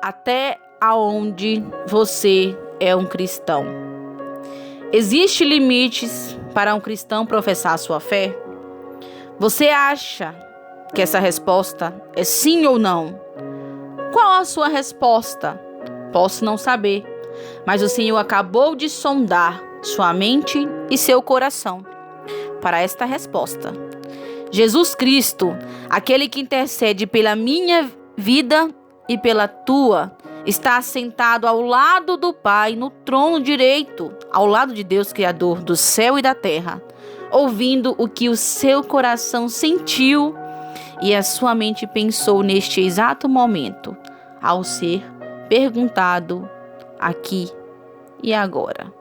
até aonde você é um cristão? Existem limites para um cristão professar a sua fé? Você acha que essa resposta é sim ou não? Qual a sua resposta? Posso não saber, mas o Senhor acabou de sondar sua mente e seu coração para esta resposta. Jesus Cristo, aquele que intercede pela minha vida e pela tua, está assentado ao lado do Pai, no trono direito, ao lado de Deus, Criador do céu e da terra, ouvindo o que o seu coração sentiu e a sua mente pensou neste exato momento, ao ser perguntado aqui e agora.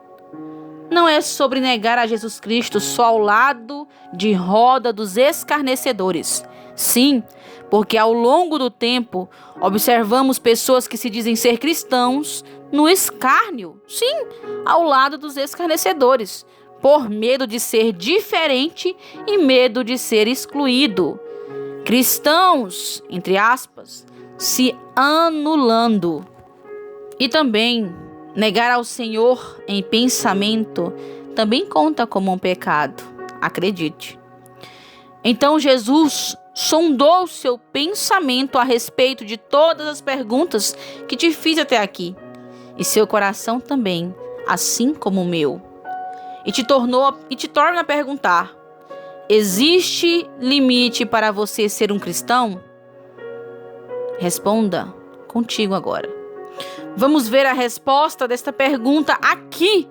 Não é sobre negar a Jesus Cristo só ao lado de roda dos escarnecedores. Sim, porque ao longo do tempo observamos pessoas que se dizem ser cristãos no escárnio. Sim, ao lado dos escarnecedores, por medo de ser diferente e medo de ser excluído. Cristãos, entre aspas, se anulando. E também negar ao Senhor em pensamento também conta como um pecado, acredite. Então Jesus sondou seu pensamento a respeito de todas as perguntas que te fiz até aqui, e seu coração também, assim como o meu. E te torna a perguntar: existe limite para você ser um cristão? Responda contigo agora. Vamos ver a resposta desta pergunta aqui,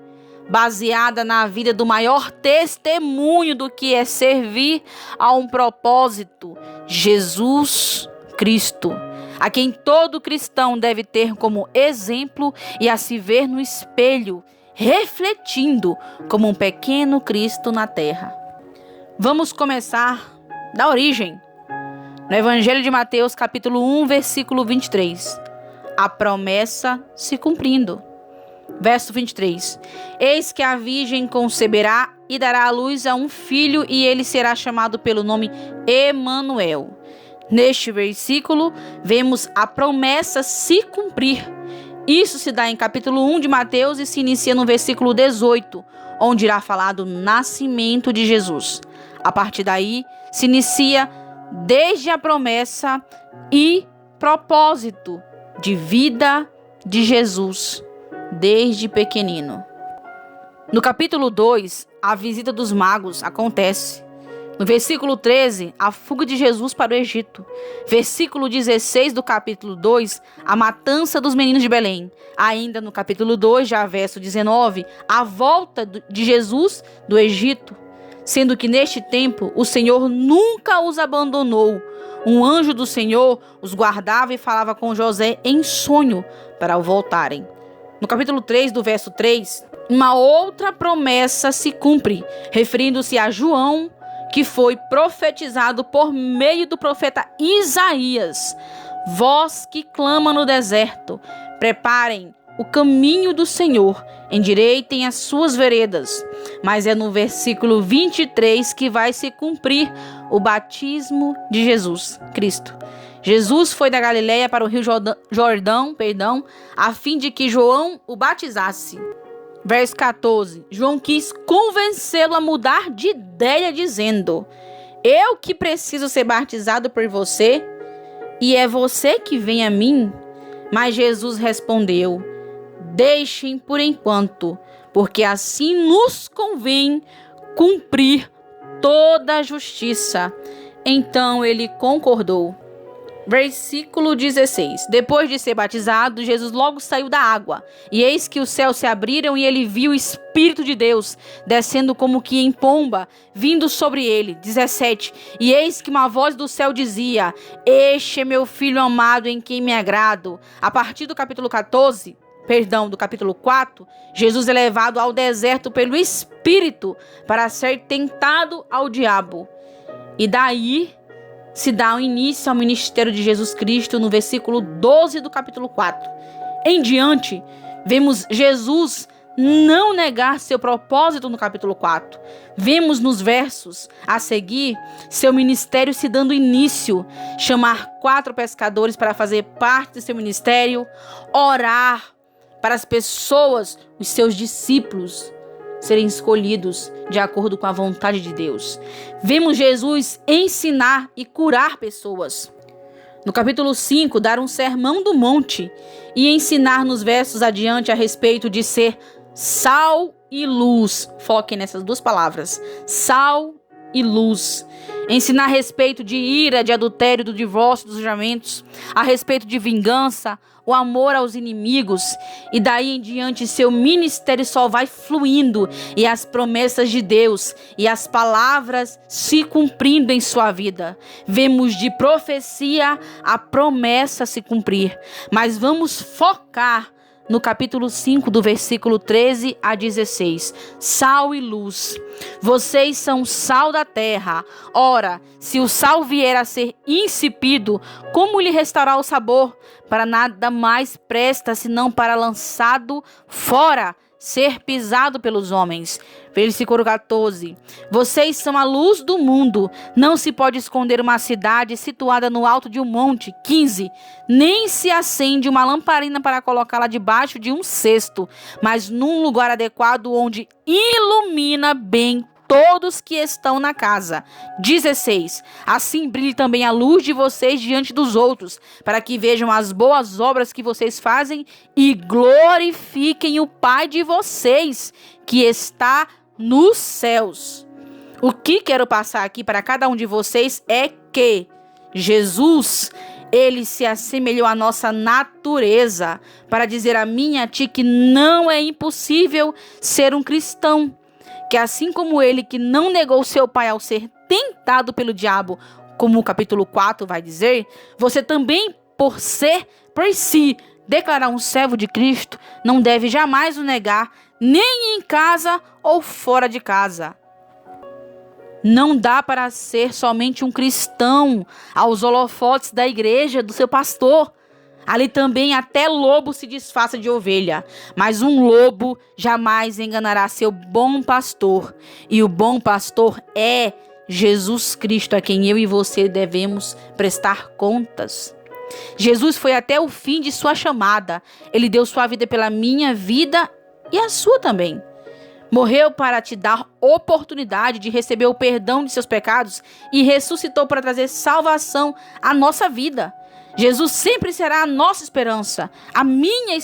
baseada na vida do maior testemunho do que é servir a um propósito, Jesus Cristo, a quem todo cristão deve ter como exemplo e a se ver no espelho, refletindo como um pequeno Cristo na terra. Vamos começar da origem. No Evangelho de Mateus, capítulo 1, versículo 23. A promessa se cumprindo. Verso 23. Eis que a virgem conceberá e dará à luz a um filho, e ele será chamado pelo nome Emanuel. Neste versículo, vemos a promessa se cumprir. Isso se dá em capítulo 1 de Mateus e se inicia no versículo 18, onde irá falar do nascimento de Jesus. A partir daí, se inicia desde a promessa e propósito de vida de Jesus, desde pequenino. No capítulo 2, a visita dos magos acontece. No versículo 13, a fuga de Jesus para o Egito. Versículo 16 do capítulo 2, a matança dos meninos de Belém. Ainda no capítulo 2, já verso 19, a volta de Jesus do Egito. Sendo que neste tempo o Senhor nunca os abandonou. Um anjo do Senhor os guardava e falava com José em sonho para o voltarem. No capítulo 3, do verso 3, uma outra promessa se cumpre, referindo-se a João, que foi profetizado por meio do profeta Isaías. Voz que clama no deserto, preparem o caminho do Senhor, endireitem as suas veredas. Mas é no versículo 23 que vai se cumprir o batismo de Jesus Cristo. Jesus foi da Galileia para o rio Jordão, a fim de que João o batizasse. Verso 14. João quis convencê-lo a mudar de ideia, dizendo: eu que preciso ser batizado por você, e é você que vem a mim? Mas Jesus respondeu: deixem por enquanto, porque assim nos convém cumprir toda a justiça. Então ele concordou. Versículo 16. Depois de ser batizado, Jesus logo saiu da água. E eis que os céus se abriram e ele viu o Espírito de Deus descendo como que em pomba, vindo sobre ele. 17. E eis que uma voz do céu dizia: este é meu filho amado em quem me agrado. A partir do capítulo 4, Jesus é levado ao deserto pelo Espírito para ser tentado ao diabo. E daí se dá o início ao ministério de Jesus Cristo no versículo 12 do capítulo 4. Em diante, vemos Jesus não negar seu propósito no capítulo 4. Vemos nos versos a seguir seu ministério se dando início, chamar 4 pescadores para fazer parte de seu ministério, orar para as pessoas, os seus discípulos, serem escolhidos de acordo com a vontade de Deus. Vemos Jesus ensinar e curar pessoas. No capítulo 5, dar um sermão do monte e ensinar nos versos adiante a respeito de ser sal e luz. Foquem nessas 2 palavras, sal e luz. Ensinar a respeito de ira, de adultério, do divórcio, dos julgamentos, a respeito de vingança, o amor aos inimigos, e daí em diante seu ministério só vai fluindo e as promessas de Deus e as palavras se cumprindo em sua vida. Vemos de profecia a promessa se cumprir, mas vamos focar no capítulo 5, do versículo 13 a 16. Sal e luz. Vocês são sal da terra. Ora, se o sal vier a ser insípido, como lhe restaurar o sabor? Para nada mais presta, senão para lançado fora, ser pisado pelos homens. Versículo 14. Vocês são a luz do mundo. Não se pode esconder uma cidade situada no alto de um monte. 15. Nem se acende uma lamparina para colocá-la debaixo de um cesto, mas num lugar adequado onde ilumina bem todos que estão na casa. 16. Assim brilhe também a luz de vocês diante dos outros, para que vejam as boas obras que vocês fazem e glorifiquem o Pai de vocês, que está nos céus. O que quero passar aqui para cada um de vocês é que Jesus, ele se assemelhou à nossa natureza, para dizer a mim e a ti que não é impossível ser um cristão. Que assim como ele que não negou seu pai ao ser tentado pelo diabo, como o capítulo 4 vai dizer, você também, por si, declarar um servo de Cristo, não deve jamais o negar, nem em casa ou fora de casa. Não dá para ser somente um cristão aos holofotes da igreja, do seu pastor. Ali também até lobo se disfarça de ovelha, mas um lobo jamais enganará seu bom pastor. E o bom pastor é Jesus Cristo, a quem eu e você devemos prestar contas. Jesus foi até o fim de sua chamada. Ele deu sua vida pela minha vida e a sua também. Morreu para te dar oportunidade de receber o perdão de seus pecados e ressuscitou para trazer salvação à nossa vida. Jesus sempre será a nossa esperança, a minha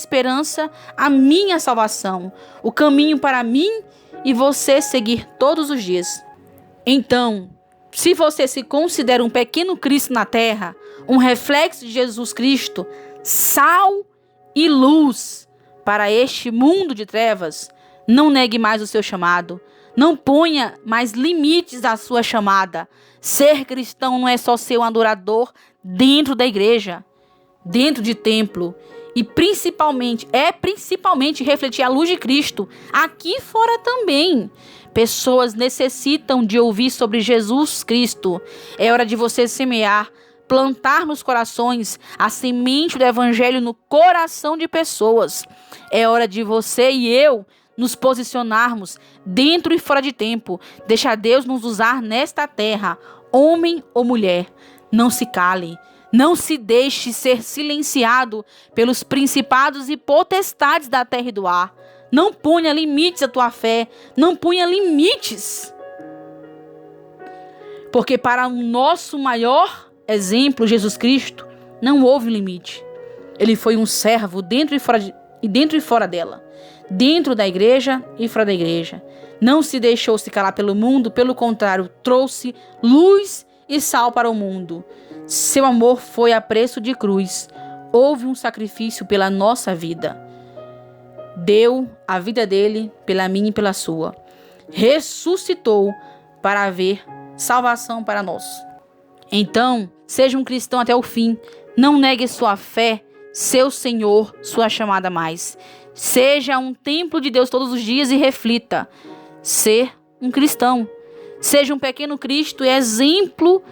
salvação, o caminho para mim e você seguir todos os dias. Então, se você se considera um pequeno Cristo na terra, um reflexo de Jesus Cristo, sal e luz para este mundo de trevas, não negue mais o seu chamado. Não ponha mais limites à sua chamada. Ser cristão não é só ser um adorador dentro da igreja, dentro de templo. E principalmente refletir a luz de Cristo aqui fora também. Pessoas necessitam de ouvir sobre Jesus Cristo. É hora de você semear, plantar nos corações a semente do evangelho no coração de pessoas. É hora de você e eu nos posicionarmos dentro e fora de tempo. Deixa Deus nos usar nesta terra, homem ou mulher. Não se cale, não se deixe ser silenciado pelos principados e potestades da terra e do ar. Não ponha limites à tua fé, não ponha limites. Porque para o nosso maior exemplo, Jesus Cristo, não houve limite. Ele foi um servo dentro e fora dela. Dentro da igreja e fora da igreja. Não se deixou se calar pelo mundo, pelo contrário, trouxe luz e sal para o mundo. Seu amor foi a preço de cruz. Houve um sacrifício pela nossa vida. Deu a vida dele pela minha e pela sua. Ressuscitou para haver salvação para nós. Então, seja um cristão até o fim. Não negue sua fé, seu Senhor, sua chamada mais. Seja um templo de Deus todos os dias e reflita ser um cristão. Seja um pequeno Cristo e exemplo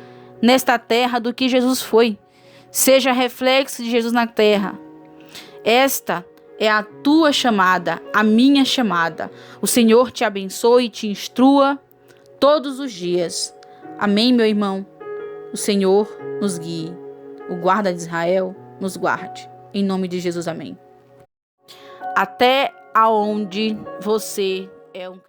nesta terra do que Jesus foi. Seja reflexo de Jesus na terra. Esta é a tua chamada, a minha chamada. O Senhor te abençoe e te instrua todos os dias. Amém, meu irmão? O Senhor nos guie. O guarda de Israel nos guarde. Em nome de Jesus, amém. Até aonde você é um